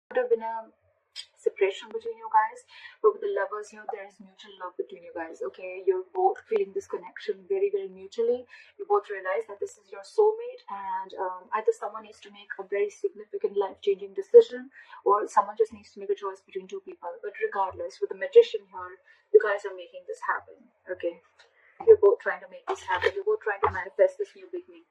Could have been a separation between you guys, but with the lovers here, there is mutual love between you guys. Okay, you're both feeling this connection very, very mutually. You both realize that this is your soulmate, and either someone needs to make a very significant life-changing decision, or someone just needs to make a choice between two people. But regardless, with the Magician here, you guys are making this happen. Okay, you're both trying to make this happen. You're both trying to manifest this new beginning.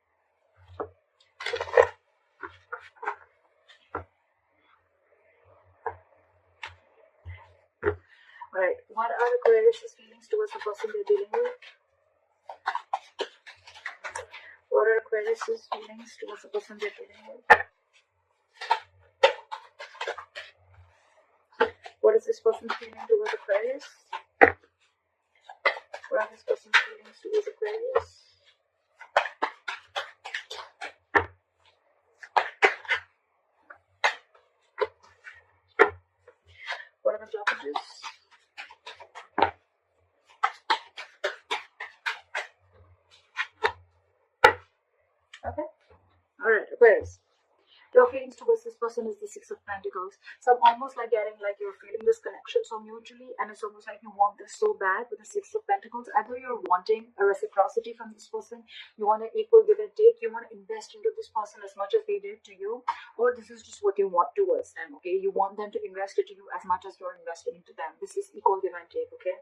Alright, what are Aquarius' feelings towards the person they're dealing with? What are Aquarius' feelings towards the person they're dealing with? What is this person's feeling towards Aquarius? What are this person's feelings towards Aquarius? What are the blockages? Okay. Alright, Aquarius. Your feelings towards this person is the Six of Pentacles. So I'm almost like getting like you're feeling this connection so mutually, and it's almost like you want this so bad with the Six of Pentacles. Either you're wanting a reciprocity from this person, you want an equal give and take, you want to invest into this person as much as they did to you, or this is just what you want towards them, okay? You want them to invest into you as much as you're investing into them. This is equal give and take, okay?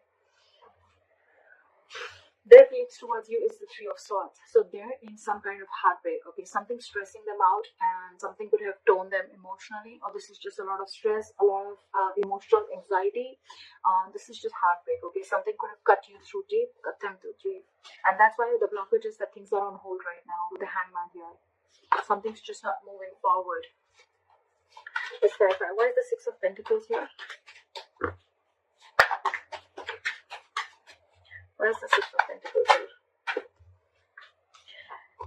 Their feelings towards you is the Three of Swords. So they're in some kind of heartbreak, okay? Something stressing them out, and something could have torn them emotionally, or this is just a lot of stress, a lot of emotional anxiety. This is just heartbreak, okay? Something could have cut you through deep, cut them through deep. And that's why the blockage is that things are on hold right now with the Hangman here. Something's just not moving forward. Let's clarify. Why is the Six of Pentacles here? Where's the Six of Pentacles here?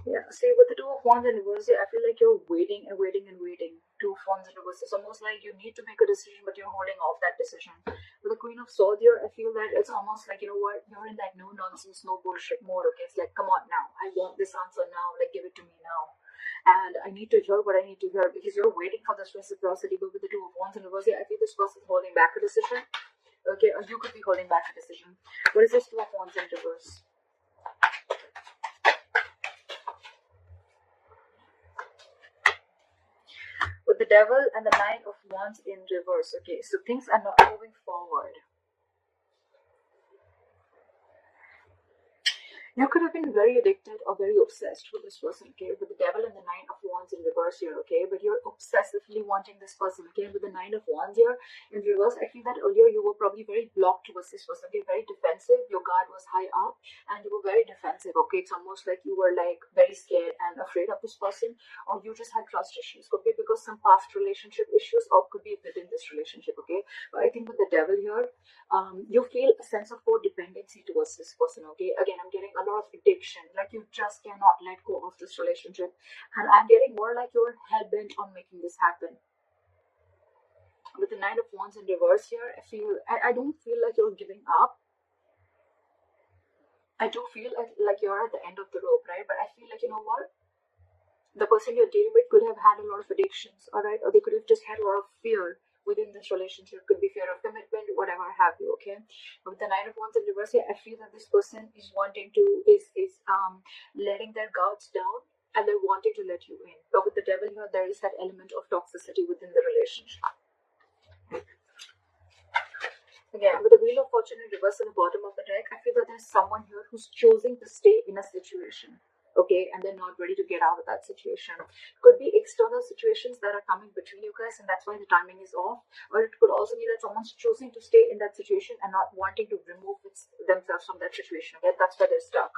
Yeah, see, with the Two of Wands in reverse, I feel like you're waiting and waiting and waiting. Two of Wands in reverse. It's almost like you need to make a decision, but you're holding off that decision. With the Queen of Swords here, I feel that it's almost like, you know what, you're in that no nonsense, no bullshit mode, okay? It's like, come on now. I want this answer now. Like, give it to me now. And I need to hear what I need to hear, because you're waiting for this reciprocity. But with the Two of Wands in reverse, I feel this person's holding back a decision. Okay, or you could be holding back a decision. What is this Two of Wands in reverse? With the Devil and the Nine of Wands in reverse. Okay, so things are not moving forward. You could have been very addicted or very obsessed with this person, okay? With the Devil and the Nine of Wands in reverse here, okay? But you're obsessively wanting this person, okay? With the Nine of Wands here in reverse, I feel that earlier you were probably very blocked towards this person, okay? Very defensive. Your guard was high up and you were very defensive, okay? It's almost like you were like very scared and afraid of this person, or you just had trust issues, okay? Because some past relationship issues, or could be within this relationship, okay? But I think with the Devil here, you feel a sense of codependency towards this person, okay? Again, I'm getting a lot of addiction, like you just cannot let go of this relationship, and I'm getting more like you're hell-bent on making this happen. With the Nine of Wands in reverse here, I don't feel like you're giving up. I do feel like you're at the end of the rope, right? But I feel like, you know what, the person you're dealing with could have had a lot of addictions, all right? Or they could have just had a lot of fear within this relationship. Could be fear of commitment, whatever have you, okay? But with the Nine of Wands in reverse here, I feel that this person is wanting to, is letting their guards down, and they're wanting to let you in. But with the Devil here, there is that element of toxicity within the relationship. Again, with the Wheel of Fortune in reverse at the bottom of the deck, I feel that there's someone here who's choosing to stay in a situation, okay, and they're not ready to get out of that situation. Could be external situations that are coming between you guys, and that's why the timing is off. Or it could also be that someone's choosing to stay in that situation and not wanting to remove themselves from that situation, okay? That's why they're stuck.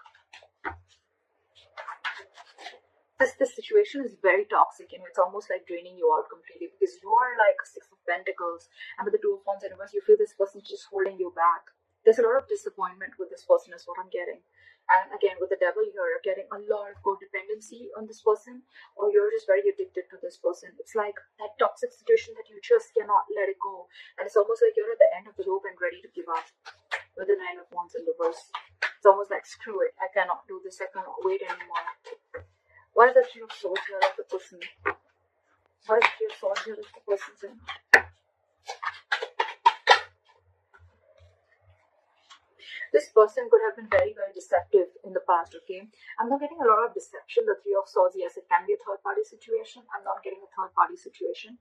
This situation is very toxic, and it's almost like draining you out completely, because you are like a Six of Pentacles, and with the Two of Wands in reverse, you feel this person's just holding you back. There's a lot of disappointment with this person is what I'm getting. And again, with the Devil here, you're getting a lot of codependency on this person, or you're just very addicted to this person. It's like that toxic situation that you just cannot let it go, and it's almost like you're at the end of the rope and ready to give up. With the Nine of Wands in reverse, it's almost like, screw it, I cannot do this, I cannot wait anymore. Why is the Three of Swords here of the person? Why is the Three of Swords here of the person's in? This person could have been very, very deceptive in the past, okay? I'm not getting a lot of deception. The Three of Swords, yes, it can be a third-party situation. I'm not getting a third-party situation.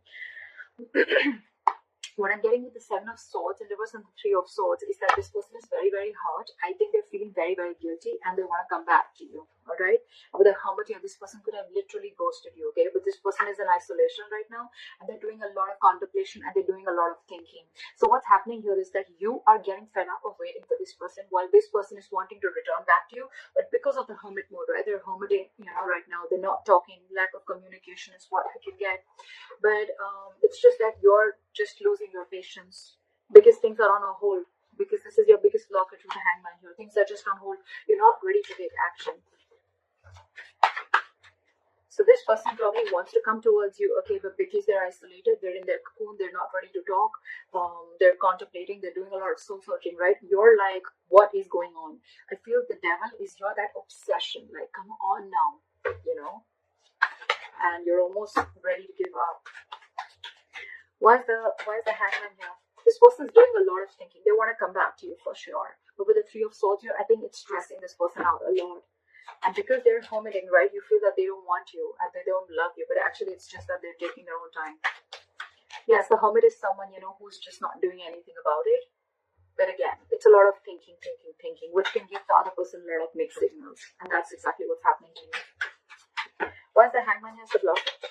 What I'm getting with the Seven of Swords and reverse and the Three of Swords is that this person is very, very hurt. I think they're feeling very, very guilty and they want to come back to you, all right? With the Hermit here, this person could have literally ghosted you, okay? But this person is in isolation right now and they're doing a lot of contemplation and they're doing a lot of thinking. So what's happening here is that you are getting fed up of waiting for this person while this person is wanting to return back to you. But because of the Hermit mode, right? They're hermiting, right now. They're not talking. Lack of communication is what I can get. But it's just that you're just losing your patience because things are on a hold, because this is your biggest blockage with the Hangman here. Things are just on hold. You're not ready to take action. So this person probably wants to come towards you, okay, but because they're isolated, they're in their cocoon, they're not ready to talk, they're contemplating, they're doing a lot of soul searching, right? You're like, what is going on? I feel the devil is you're that obsession, like, come on now, and you're almost ready to give up. Why is the Hangman here? This person's doing a lot of thinking. They want to come back to you for sure. But with the Three of Swords here, I think it's stressing this person out a lot. And because they're hermiting, right, you feel that they don't want you and they don't love you. But actually, it's just that they're taking their own time. Yes, the Hermit is someone, who's just not doing anything about it. But again, it's a lot of thinking, which can give the other person a lot of mixed signals. And that's exactly what's happening to you. Why is the Hangman has the blockage?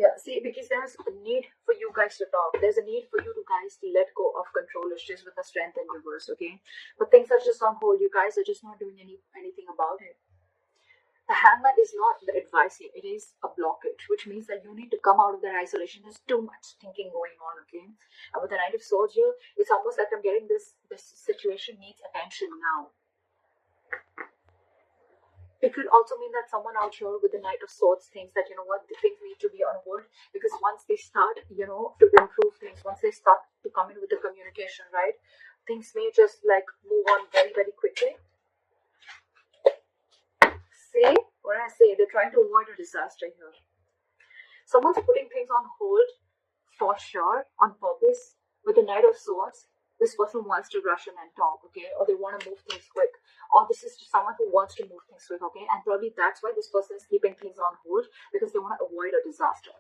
Yeah, see, because there's a need for you guys to talk. There's a need for you guys to let go of control issues with the Strength in reverse, okay? But things are just on hold. You guys are just not doing anything about it. The Hangman is not the advice here. It is a blockage, which means that you need to come out of that isolation. There's too much thinking going on, okay? And with the Knight of Swords here, it's almost like I'm getting this situation needs attention now. It could also mean that someone out here with the Knight of Swords thinks that, the things need to be on hold, because once they start, to improve things, once they start to come in with the communication, right, things may just like move on very, very quickly. See what I say? They're trying to avoid a disaster here. Someone's putting things on hold for sure, on purpose. With the Knight of Swords, this person wants to rush in and talk, okay? Or they want to move things quick. Or this is just someone who wants to move things quick, okay? And probably that's why this person is keeping things on hold, because they want to avoid a disaster.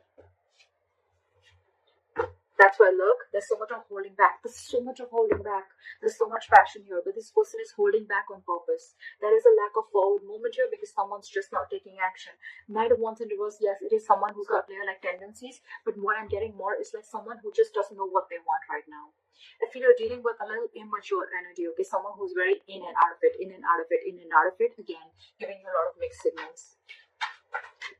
That's why, look, there's so much of holding back. There's so much of holding back. There's so much passion here, but this person is holding back on purpose. There is a lack of forward movement here because someone's just not taking action. Knight of Wands in reverse, yes, it is someone who's got player-like tendencies, but what I'm getting more is like someone who just doesn't know what they want right now. I feel you're dealing with a little immature energy, okay? Someone who's very in and out of it, in and out of it, in and out of it, again, giving you a lot of mixed signals.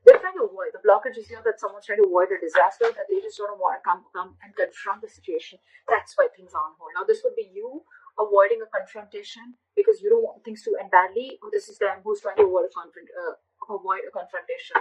They're trying to avoid, the blockage is here that someone's trying to avoid a disaster, that they just don't want to come and confront the situation. That's why things are on hold. Now, this would be you avoiding a confrontation because you don't want things to end badly, or this is them who's trying to avoid a confrontation.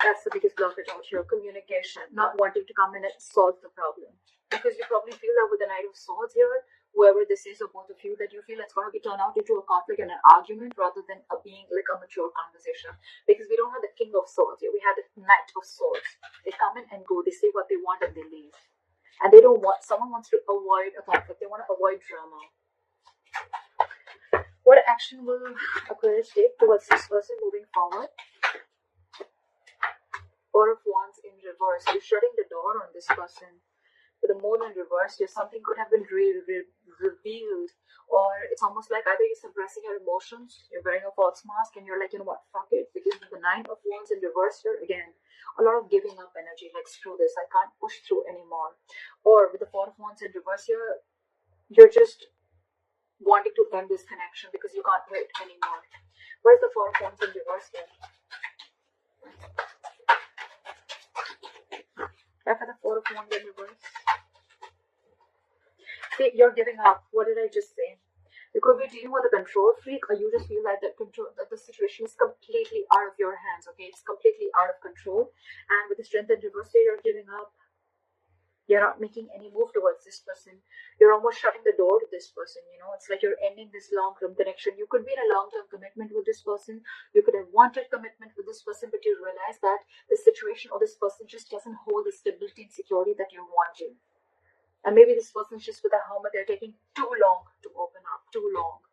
That's the biggest blockage out here. Communication, not wanting to come in and solve the problem. Because you probably feel that with the Knight of Swords here, whoever this is or both of you, that you feel it's going to turn out into a conflict and an argument rather than being like a mature conversation. Because we don't have the King of Swords here. We have the Knight of Swords. They come in and go. They say what they want and they leave. And they don't want, someone wants to avoid a conflict. They want to avoid drama. What action will Aquarius take towards this person moving forward? Four of Wands in reverse. You're shutting the door on this person. With the Moon in reverse, something could have been revealed, or it's almost like either you're suppressing your emotions, you're wearing a false mask, and you're like, you know what, fuck it. Because with the Nine of Wands in reverse here, again, a lot of giving up energy, like screw this, I can't push through anymore. Or with the Four of Wands in reverse here, you're just wanting to end this connection because you can't wait anymore. Where's the Four of Wands in reverse here? After the Four of Wands in reverse. See, you're giving up. What did I just say? You could be dealing with a control freak, or you just feel like that the situation is completely out of your hands, okay? It's completely out of control. And with the Strength in reverse, you're giving up. You're not making any move towards this person. You're almost shutting the door to this person, you know. It's like you're ending this long-term connection. You could be in a long-term commitment with this person. You could have wanted commitment with this person, but you realize that the situation or this person just doesn't hold the stability and security that you're wanting. And maybe this person's just with a helmet. They're taking too long to open up, too long.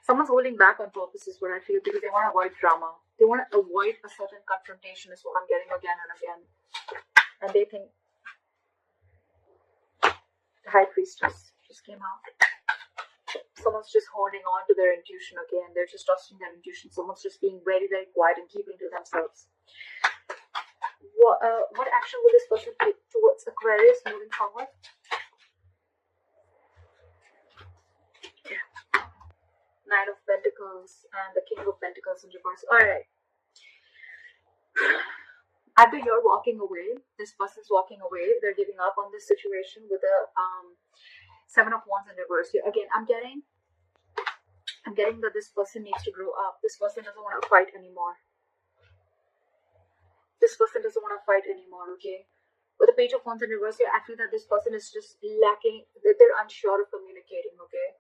Someone's holding back on purpose is what I feel, because they want to avoid drama. They want to avoid a certain confrontation is what I'm getting again and again. And they think the High Priestess just came out. Someone's just holding on to their intuition, okay, and they're just trusting their intuition. Someone's just being very, very quiet and keeping to themselves. What action will this person take towards Aquarius moving forward? Knight of Pentacles and the King of Pentacles in reverse. Alright. Either you're walking away, this person's walking away, they're giving up on this situation with the Seven of Wands in reverse here. Again, I'm getting that this person needs to grow up. This person doesn't want to fight anymore. This person doesn't want to fight anymore, okay? With the Page of Wands in reverse here, I feel that this person is just lacking, that they're unsure of communicating, okay?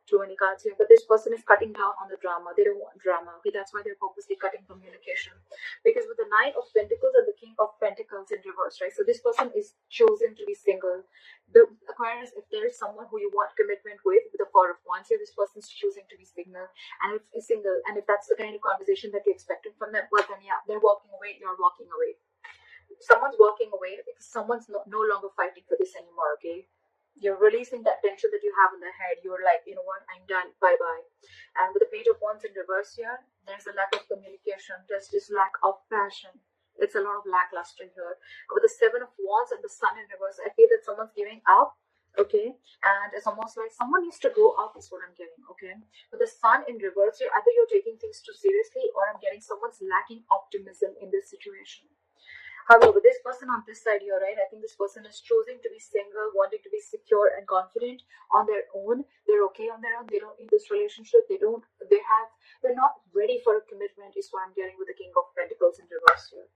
Too many cards here, but this person is cutting down on the drama. They don't want drama, okay? That's why they're purposely cutting communication. Because with the Knight of Pentacles and the King of Pentacles in reverse, right? So this person is choosing to be single. The Aquarius, if there's someone who you want commitment with the Four of Wands here, this person's choosing to be single, and if that's the kind of conversation that you're expecting from them, well then yeah, they're walking away, you're walking away. Someone's walking away because someone's no longer fighting for this anymore, okay? You're releasing that tension that you have in the head. You're like, you know what, I'm done, bye-bye. And with the Page of Wands in reverse here, there's a lack of communication. There's just lack of passion. It's a lot of lackluster here. With the Seven of Wands and the Sun in reverse, I feel that someone's giving up, okay? And it's almost like someone needs to grow up is what I'm getting, okay? With the Sun in reverse here, either you're taking things too seriously or I'm getting someone's lacking optimism in this situation. However, this person on this side here, right, I think this person is choosing to be single, wanting to be secure and confident on their own. They're okay on their own. They don't need this relationship. They're not ready for a commitment is what I'm getting with the King of Pentacles in reverse here.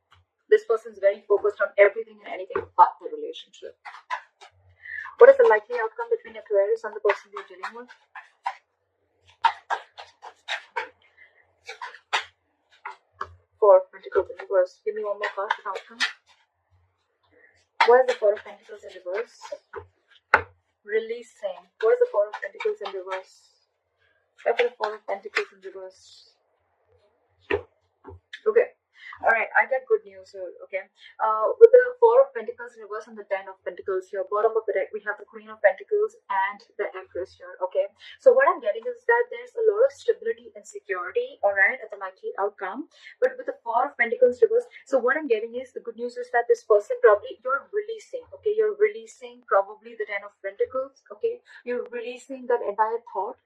This person's very focused on everything and anything but the relationship. What is the likely outcome between Aquarius and the person you're dealing with? Four of Pentacles in reverse. Give me one more card for outcome. What is the Four of Pentacles in reverse? Releasing. What is the Four of Pentacles in reverse? Try for the Four of Pentacles in reverse. Okay. Alright, I get good news here, okay? With the Four of Pentacles in reverse and the Ten of Pentacles here, bottom of the deck, we have the Queen of Pentacles and the Empress here, okay? So what I'm getting is that there's a lot of stability and security, alright, as a likely outcome. But with the Four of Pentacles reverse, so what I'm getting is, the good news is that this person probably, you're releasing, okay? You're releasing probably the Ten of Pentacles, okay? You're releasing that entire thought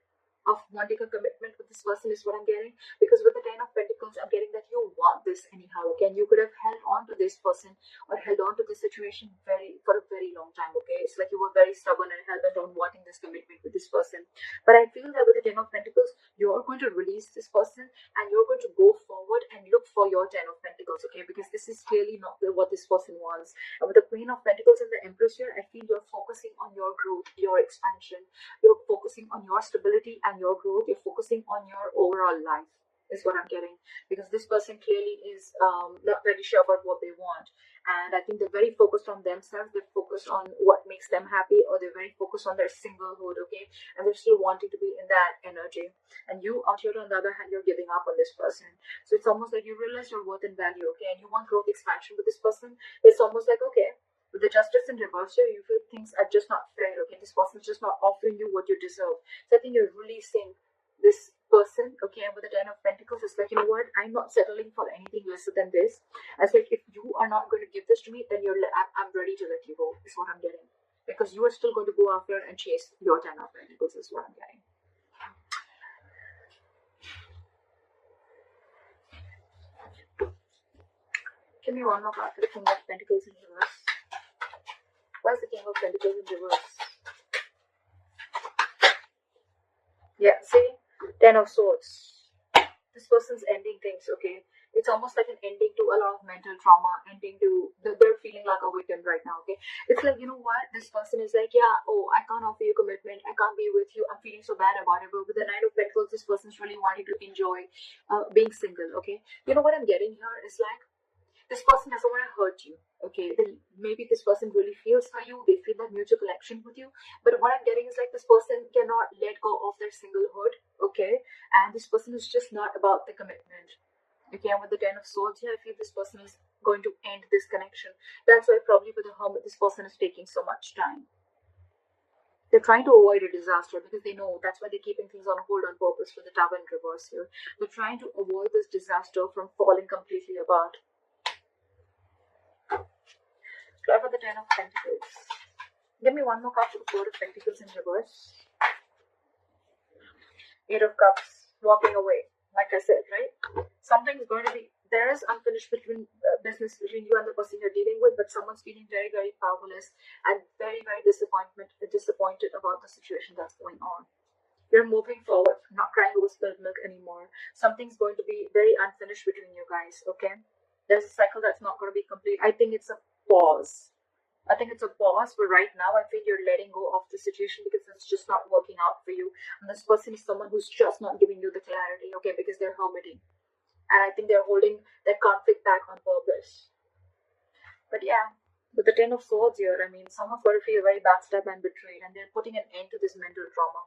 of wanting a commitment with this person is what I'm getting, because with the Ten of Pentacles I'm getting that you want this anyhow, okay? And you could have held on to this person or held on to this situation for a very long time, okay? It's like you were very stubborn and held on wanting this commitment with this person. But I feel that with the Ten of Pentacles you're going to release this person and you're going to go forward and look for your Ten of Pentacles, okay? Because this is clearly not what this person wants. And with the Queen of Pentacles and the Empress here, I feel you're focusing on your growth, your expansion. You're focusing on your stability and your growth. You're focusing on your overall life is what I'm getting, because this person clearly is not very sure about what they want, and I think they're very focused on themselves. They're focused on what makes them happy, or they're very focused on their singlehood, okay? And they're still wanting to be in that energy. And you out here on the other hand, you're giving up on this person. So it's almost like you realize your worth and value, okay? And you want growth, expansion with this person. It's almost like, okay, with the Justice in reverse here, you feel things are just not fair, okay? This person's just not offering you what you deserve. So I think you're releasing this person, okay? And with the Ten of Pentacles, it's like, you know what, I'm not settling for anything lesser than this. I said, if you are not going to give this to me, then I'm ready to let you go, is what I'm getting. Because you are still going to go after and chase your Ten of Pentacles, is what I'm getting. Give me one more card for the King of Pentacles in reverse. Why is the King of Pentacles in reverse? Yeah, see? Ten of Swords. This person's ending things, okay? It's almost like an ending to a lot of mental trauma, ending to, they're feeling like a victim right now, okay? It's like, you know what, this person is like, yeah, oh, I can't offer you commitment, I can't be with you, I'm feeling so bad about it. But with the Nine of Pentacles, this person's really wanting to enjoy being single, okay? You know what I'm getting here is like, this person doesn't want to hurt you, okay? Then maybe this person really feels for you, they feel that mutual connection with you. But what I'm getting is like, this person cannot let go of their singlehood, okay? And this person is just not about the commitment, okay? And with the Ten of Swords here, I feel this person is going to end this connection. That's why probably with the Hermit, this person is taking so much time. They're trying to avoid a disaster because they know that's why they're keeping things on hold on purpose for the Tower in reverse here. They're trying to avoid this disaster from falling completely apart. Try for the Ten of Pentacles. Give me one more card for the Four of Pentacles in reverse. Eight of Cups. Walking away. Like I said, right? Something's going to be, there is unfinished business between you and the person you're dealing with, but someone's feeling very, very powerless and very, very disappointed about the situation that's going on. You're moving forward, not crying over spilled milk anymore. Something's going to be very unfinished between you guys, okay? There's a cycle that's not going to be complete. I think it's a pause. I think it's a pause, but right now I feel you're letting go of the situation because it's just not working out for you. And this person is someone who's just not giving you the clarity, okay, because they're hermiting. And I think they're holding that conflict back on purpose. But yeah, with the Ten of Swords here, I mean, someone's going to feel very backstabbed and betrayed, and they're putting an end to this mental trauma.